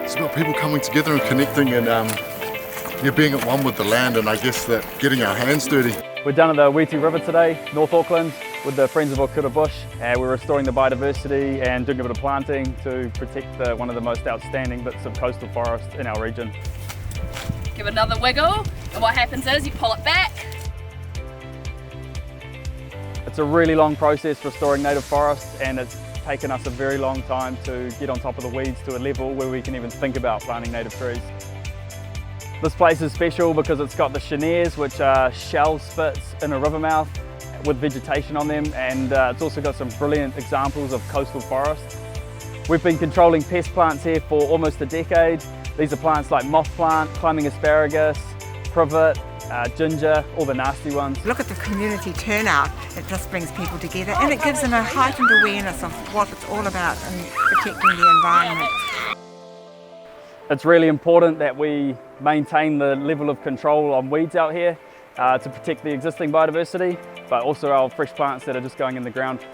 It's about people coming together and connecting and being at one with the land, and I guess that getting our hands dirty. We're down at the Witi River today, North Auckland, with the Friends of Okura bush. We're restoring the biodiversity and doing a bit of planting to protect one of the most outstanding bits of coastal forest in our region. Give it another wiggle, and what happens is you pull it back. It's a really long process restoring native forests, and it's taken us a very long time to get on top of the weeds to a level where we can even think about planting native trees. This place is special because it's got the cheniers, which are shell spits in a river mouth with vegetation on them, and it's also got some brilliant examples of coastal forest. We've been controlling pest plants here for almost a decade. These are plants like moth plant, climbing asparagus, privet, ginger, all the nasty ones. Look at the community turnout. It just brings people together and it gives them a heightened awareness of what it's all about and protecting the environment. It's really important that we maintain the level of control on weeds out here to protect the existing biodiversity, but also our fresh plants that are just going in the ground.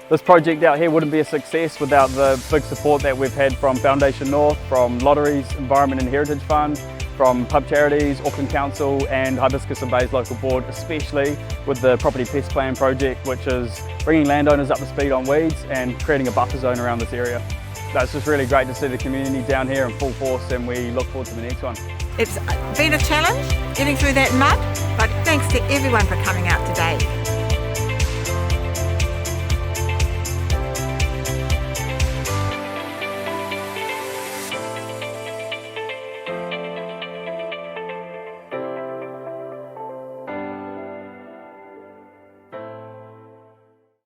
This project out here wouldn't be a success without the big support that we've had from Foundation North, from Lotteries, Environment and Heritage Fund, from pub charities, Auckland Council and Hibiscus and Bays Local Board, especially with the Property Pest Plan project, which is bringing landowners up to speed on weeds and creating a buffer zone around this area. It's just really great to see the community down here in full force, and we look forward to the next one. It's been a challenge getting through that mud, but thanks to everyone for coming out today.